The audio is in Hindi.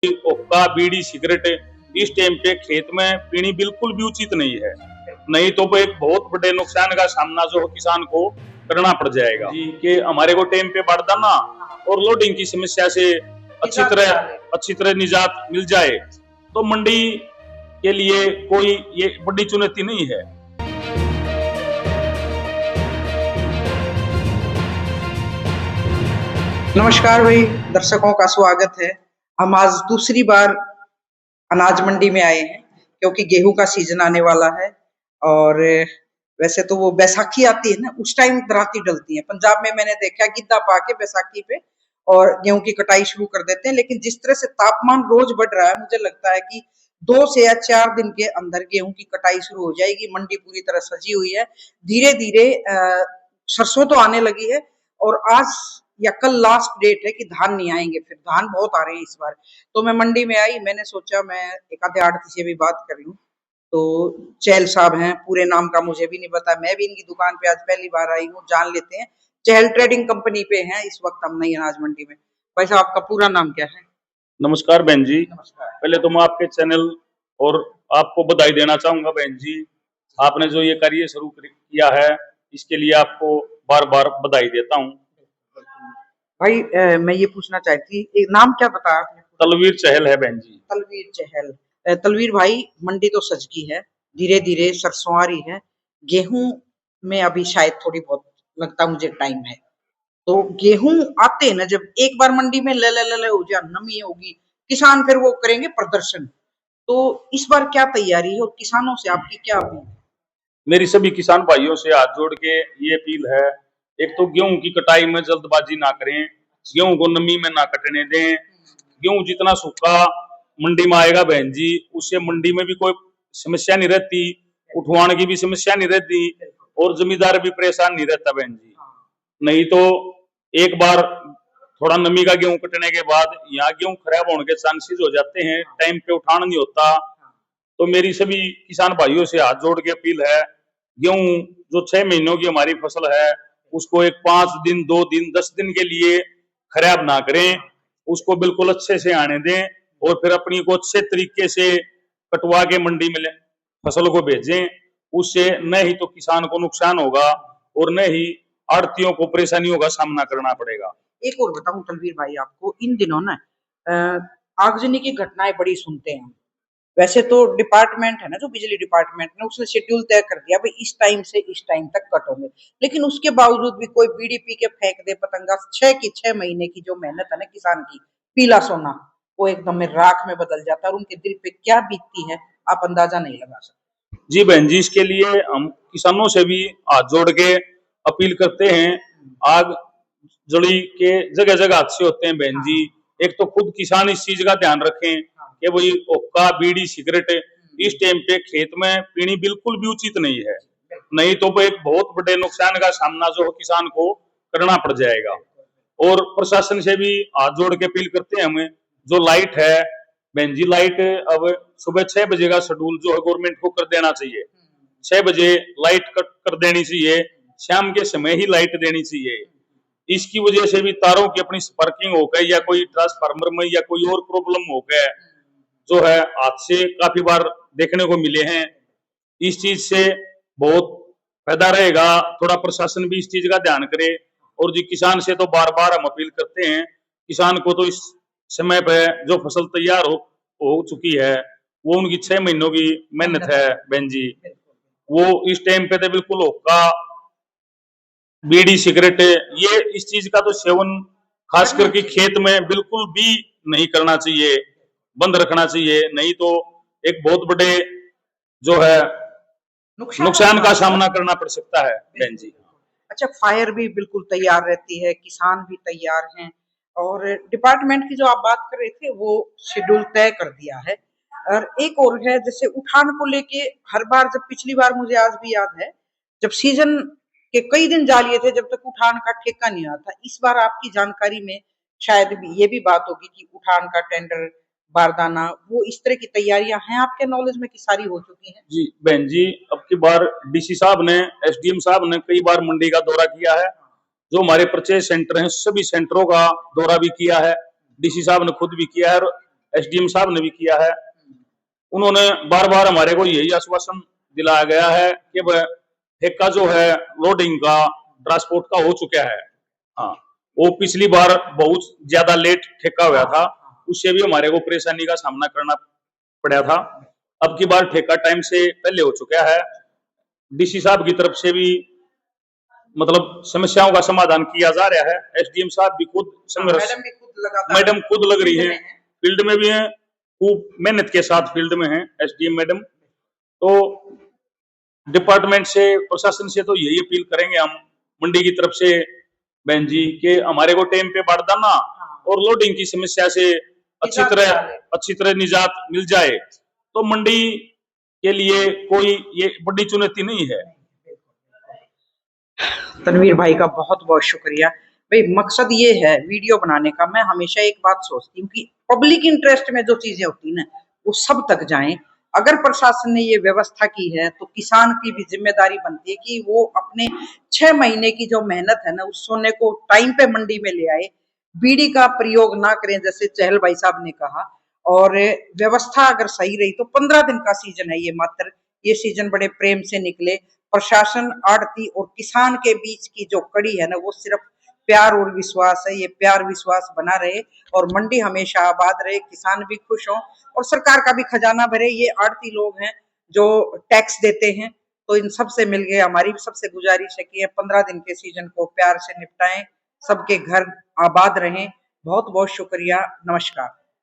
हुक्का बीड़ी सिगरेट इस टाइम पे खेत में पीनी बिल्कुल भी उचित नहीं है। नहीं तो वो एक बहुत बड़े नुकसान का सामना जो किसान को करना पड़ जाएगा जी। कि हमारे को टाइम पे बारदाना और लोडिंग की समस्या से अच्छी तरह निजात मिल जाए तो मंडी के लिए कोई ये बड़ी चुनौती नहीं है। नमस्कार भाई, दर्शकों का स्वागत है। हम आज दूसरी बार अनाज मंडी में आए हैं क्योंकि गेहूं का सीजन आने वाला है और वैसे तो वो बैसाखी आती है ना, उस टाइम दराती डलती है। पंजाब में मैंने देखा गिद्दा पाके बैसाखी पे और गेहूं की कटाई शुरू कर देते हैं। लेकिन जिस तरह से तापमान रोज बढ़ रहा है, मुझे लगता है कि 2 से या 4 दिन के अंदर गेहूं की कटाई शुरू हो जाएगी। मंडी पूरी तरह सजी हुई है। धीरे धीरे सरसों तो आने लगी है और आज या कल लास्ट डेट है कि धान नहीं आएंगे। फिर धान बहुत आ रहे हैं इस बार। तो मैं मंडी में आई, मैंने सोचा मैं एक आधे आड़ती से भी बात कर लूं। तो चहल साहब हैं, पूरे नाम का मुझे भी नहीं पता, मैं भी इनकी दुकान पे आज पहली बार आई हूँ, जान लेते हैं। चहल ट्रेडिंग कंपनी पे हैं इस वक्त हम नई अनाज मंडी में। भाई साहब, आपका पूरा नाम क्या है? नमस्कार बहन जी। नमस्कार। पहले तो मैं आपके चैनल और आपको बधाई देना चाहूंगा बहन जी। आपने जो ये कार्य शुरू किया है इसके लिए आपको बार बार बधाई देता हूँ। भाई मैं ये पूछना चाहती थी, नाम क्या बताया आपने? तलवीर चहल है बहन जी। तलवीर चहल। तलवीर भाई, मंडी तो सज गई है, धीरे धीरे सरसों आ रही है। गेहूं में अभी शायद थोड़ी बहुत लगता मुझे टाइम है। तो गेहूं आते हैं ना, जब एक बार मंडी में ले हो जाए, नमी होगी, किसान फिर वो करेंगे प्रदर्शन। तो इस बार क्या तैयारी है और किसानों से आपकी क्या अपील है? मेरी सभी किसान भाइयों से हाथ जोड़ के ये अपील है, एक तो गेहूं की कटाई में जल्दबाजी ना करें, गेहूं को नमी में ना कटने दें। गेहूं जितना सूखा मंडी में आएगा बहन जी, उससे मंडी में भी कोई समस्या नहीं रहती, उठवाने की भी समस्या नहीं रहती और जमींदार भी परेशान नहीं रहता बहन जी। नहीं तो एक बार थोड़ा नमी का गेहूं कटने के बाद यहाँ गेहूं खराब होने के चांसेस हो जाते हैं, टाइम पे उठाना नहीं होता। तो मेरी सभी किसान भाइयों से हाथ जोड़ के अपील है, गेहूं जो 6 महीनों की हमारी फसल है उसको एक 5 दिन 2 दिन 10 दिन के लिए खराब ना करें, उसको बिल्कुल अच्छे से आने दें और फिर अपनी को अच्छे तरीके से कटवा के मंडी में फसल को भेजें। उससे न ही तो किसान को नुकसान होगा और न ही आड़तियों को परेशानियों का सामना करना पड़ेगा। एक और बताऊं तलवीर भाई आपको, इन दिनों ना आगजनी की घटनाएं बड़ी सुनते हैं। वैसे तो डिपार्टमेंट है ना, जो बिजली डिपार्टमेंट ने, उसने शेड्यूल तय कर दिया भाई इस टाइम से इस टाइम तक कट होंगे। लेकिन उसके बावजूद भी कोई बीड़ी पी के फेंक दे पतंगा। 6 महीने की जो मेहनत है ना किसान की, पीला सोना, वो एकदम में राख में बदल जाता है और उनके दिल पे क्या बीतती है आप अंदाजा नहीं लगा सकते। जी बहन जी, इसके लिए हम किसानों से भी हाथ जोड़ के अपील करते हैं। आग जड़ी के जगह जगह हादसे होते हैं बहन जी। एक तो खुद किसान इस चीज का ध्यान रखें कि भाई हुक्का बीड़ी सिगरेट इस टाइम पे खेत में पीनी बिल्कुल भी उचित नहीं है। नहीं तो वो एक बहुत बड़े नुकसान का सामना जो किसान को करना पड़ जाएगा। और प्रशासन से भी हाथ जोड़ के अपील करते हैं हमें, जो लाइट है बहन जी, लाइट अब सुबह 6 बजे का शेड्यूल जो है गवर्नमेंट को कर देना चाहिए। 6 बजे लाइट कट कर देनी चाहिए, शाम के समय ही लाइट देनी चाहिए। इसकी वजह से भी तारों की अपनी स्पार्किंग हो गई या कोई ट्रांसफार्मर में या कोई और प्रॉब्लम हो गया जो है हादसे काफी बार देखने को मिले हैं। इस चीज से बहुत फायदा रहेगा, थोड़ा प्रशासन भी इस चीज का ध्यान करे। और जी किसान से तो बार बार हम अपील करते हैं, किसान को तो इस समय पे जो फसल तैयार हो चुकी है वो उनकी 6 महीनों की मेहनत है बहन जी, वो इस टाइम पे तो बिल्कुल होगा बीड़ी सिगरेट ये इस चीज का तो सेवन खास करके खेत में बिल्कुल भी नहीं करना चाहिए, बंद रखना चाहिए। नहीं तो एक बहुत बड़े जो है नुकसान का सामना करना पड़ सकता है बहन जी। अच्छा, फायर भी बिल्कुल तैयार रहती है, किसान भी तैयार हैं और डिपार्टमेंट की जो आप बात कर रहे थे वो शेड्यूल तय कर दिया है। और एक और है, जैसे उठान को लेके हर बार, जब पिछली बार मुझे आज भी याद है, जब सीजन के कई दिन जा लिए थे जब तक उठान का ठेका नहीं आया था। इस बार आपकी जानकारी में शायद भी ये भी बात होगी कि उठान का टेंडर, बारदाना, वो इस तरह की तैयारियां हैं आपके नॉलेज में कि सारी हो चुकी हैं? जी बहन जी, अब की बार डीसी साहब ने, एसडीएम साहब ने कई बार मंडी का दौरा किया है। जो हमारे परचेज सेंटर हैं सभी सेंटरों का दौरा भी किया है, डीसी साहब ने खुद भी किया है। एसडीएम साहब ने भी किया है। उन्होंने बार बार हमारे को यही आश्वासन दिलाया गया है कि वह ठेका जो है लोडिंग का, ट्रांसपोर्ट का हो चुका है। हाँ, वो पिछली बार बहुत ज्यादा लेट ठेका हुआ था, उससे भी हमारे को परेशानी का सामना करना पड़ा था। अब की बार ठेका टाइम से पहले हो चुका है। डीसी साहब की तरफ से भी मतलब समस्याओं का समाधान किया जा रहा है। एसडीएम साहब भी खुद संघर्ष, मैडम खुद लग रही है, फील्ड में भी है, खूब मेहनत के साथ फील्ड में है एसडीएम मैडम। तो डिपार्टमेंट से, प्रशासन से तो यही अपील करेंगे हम मंडी की तरफ से बहन जी के हमारे को टाइम पे बारदाना और लोडिंग की समस्या से अच्छी तरह निजात मिल जाए, तो मंडी के लिए कोई ये बड़ी चुनौती नहीं है। तनवीर भाई का बहुत बहुत शुक्रिया भाई। मकसद ये है वीडियो बनाने का, मैं हमेशा एक बात सोचती हूँ कि पब्लिक इंटरेस्ट में जो चीजें होती ना वो सब तक जाएं। अगर प्रशासन ने ये व्यवस्था की है तो किसान की भी जिम्मेदारी बनती है कि वो अपने 6 महीने की जो मेहनत है ना उस सोने को टाइम पे मंडी में ले आए, बीड़ी का प्रयोग ना करें जैसे चहल भाई साहब ने कहा। और व्यवस्था अगर सही रही तो 15 दिन का सीजन है ये, मात्र ये सीजन बड़े प्रेम से निकले। प्रशासन, आड़ती और किसान के बीच की जो कड़ी है ना वो सिर्फ प्यार और विश्वास है। ये प्यार विश्वास बना रहे और मंडी हमेशा आबाद रहे, किसान भी खुश हों और सरकार का भी खजाना भरे। ये आड़ती लोग हैं जो टैक्स देते हैं, तो इन सब से मिल गए। हमारी भी सबसे गुजारिश है कि 15 दिन के सीजन को प्यार से निपटाएं, सबके घर आबाद रहें। बहुत बहुत शुक्रिया, नमस्कार।